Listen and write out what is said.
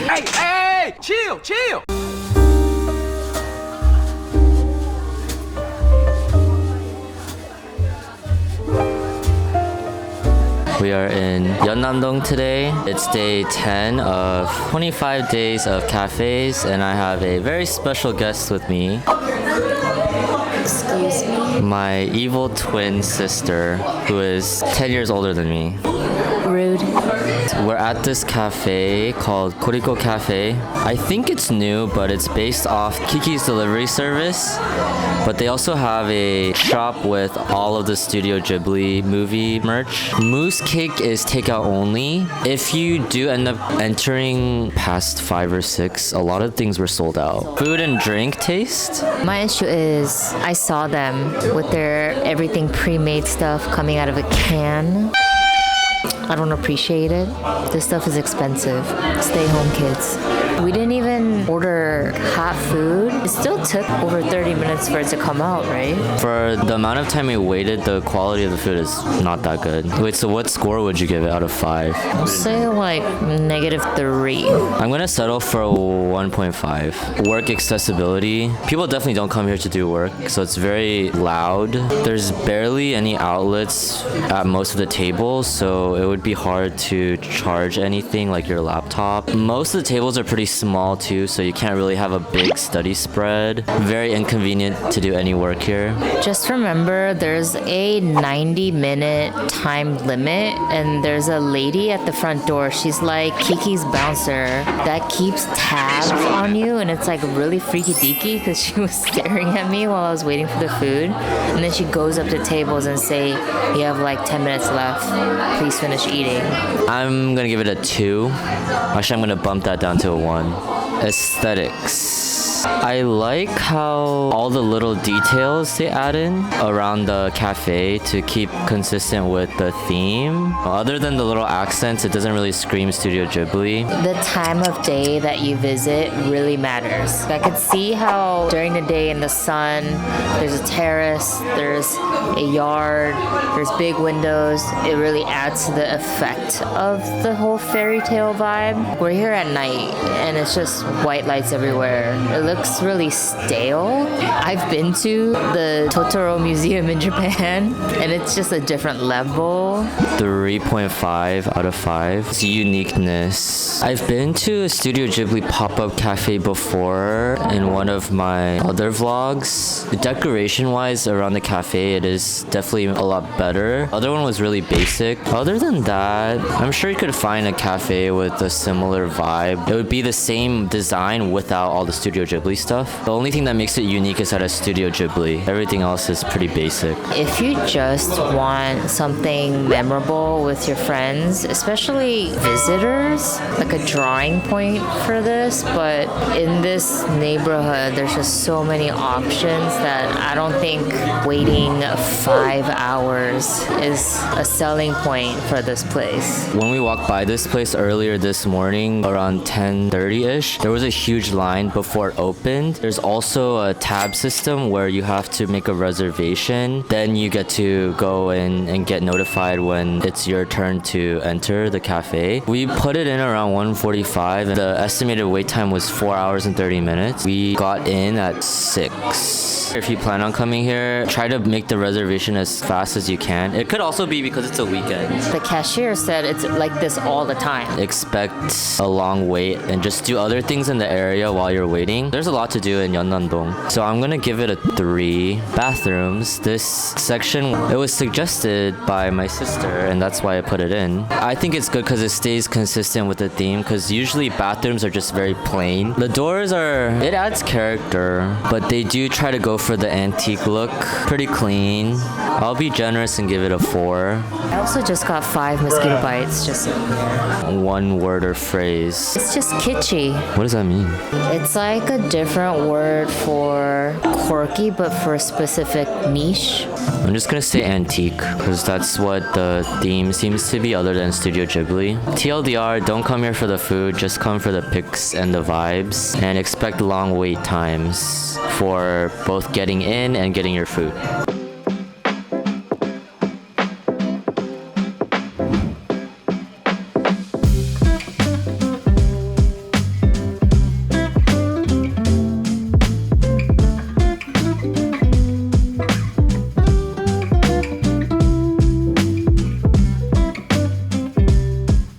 Hey, chill. We are in Yeonnam-dong today. It's day 10 of 25 days of cafes, and I have a very special guest with me. Excuse me? My evil twin sister, who is 10 years older than me. Rude. We're at this cafe called Kuriko Cafe. I think it's new, but it's based off Kiki's delivery service. But they also have a shop with all of the Studio Ghibli movie merch. Mousse cake is takeout only. If you do end up entering past 5 or 6, a lot of things were sold out. Food and drink taste? My issue is I saw them with their everything pre-made stuff coming out of a can. I don't appreciate it. This stuff is expensive. Stay home, kids. We didn't even order hot food. It still took over 30 minutes for it to come out, right? For the amount of time we waited, the quality of the food is not that good. Wait, so what score would you give it out of 5? I'll say like -3. I'm gonna settle for a 1.5. Work accessibility. People definitely don't come here to do work, so it's very loud. There's barely any outlets at most of the tables, so it would be hard to charge anything like your laptop. Most of the tables are pretty small too, so you can't really have a big study spread. Very inconvenient to do any work here. Just remember there's a 90-minute time limit, and there's a lady at the front door. She's like Kiki's bouncer that keeps tabs on you, and it's like really freaky deaky because she was staring at me while I was waiting for the food, and then she goes up to tables and say, "You have like 10 minutes left. Please finish eating." I'm gonna give it a 2. Actually, I'm gonna bump that down to a 1. Aesthetics. I like how all the little details they add in around the cafe to keep consistent with the theme. Other than the little accents, it doesn't really scream Studio Ghibli. The time of day that you visit really matters. I could see how during the day in the sun, there's a terrace, there's a yard, there's big windows. It really adds to the effect of the whole fairy tale vibe. We're here at night and it's just white lights everywhere. It looks really stale. I've been to the Totoro Museum in Japan and it's just a different level. 3.5 out of 5. It's uniqueness. I've been to a Studio Ghibli pop-up cafe before in one of my other vlogs. Decoration wise around the cafe, it is definitely a lot better. Other one was really basic. Other than that, I'm sure you could find a cafe with a similar vibe. It would be the same design without all the Studio Ghibli stuff. The only thing that makes it unique is that it's Studio Ghibli. Everything else is pretty basic. If you just want something memorable with your friends, especially visitors, like a drawing point for this, but in this neighborhood, there's just so many options that I don't think waiting 5 hours is a selling point for this place. When we walked by this place earlier this morning, around 10:30ish, there was a huge line before it opened. There's also a tab system where you have to make a reservation. Then you get to go in and get notified when it's your turn to enter the cafe. We put it in around 1:45 and the estimated wait time was 4 hours and 30 minutes. We got in at 6. If you plan on coming here, try to make the reservation as fast as you can. It could also be because it's a weekend. The cashier said it's like this all the time. Expect a long wait and just do other things in the area while you're waiting. There's a lot to do in Yeonnam-dong. So I'm gonna give it a 3. Bathrooms. This section, it was suggested by my sister and that's why I put it in. I think it's good because it stays consistent with the theme because usually bathrooms are just very plain. The doors it adds character, but they do try to go for the antique look. Pretty clean. I'll be generous and give it a 4. I also just got 5 mosquito bites just One word or phrase. It's just kitschy. What does that mean? It's like a different word for quirky, but for a specific niche. I'm just gonna say antique because that's what the theme seems to be other than Studio Ghibli. TLDR, don't come here for the food, just come for the pics and the vibes and expect long wait times for both getting in and getting your food.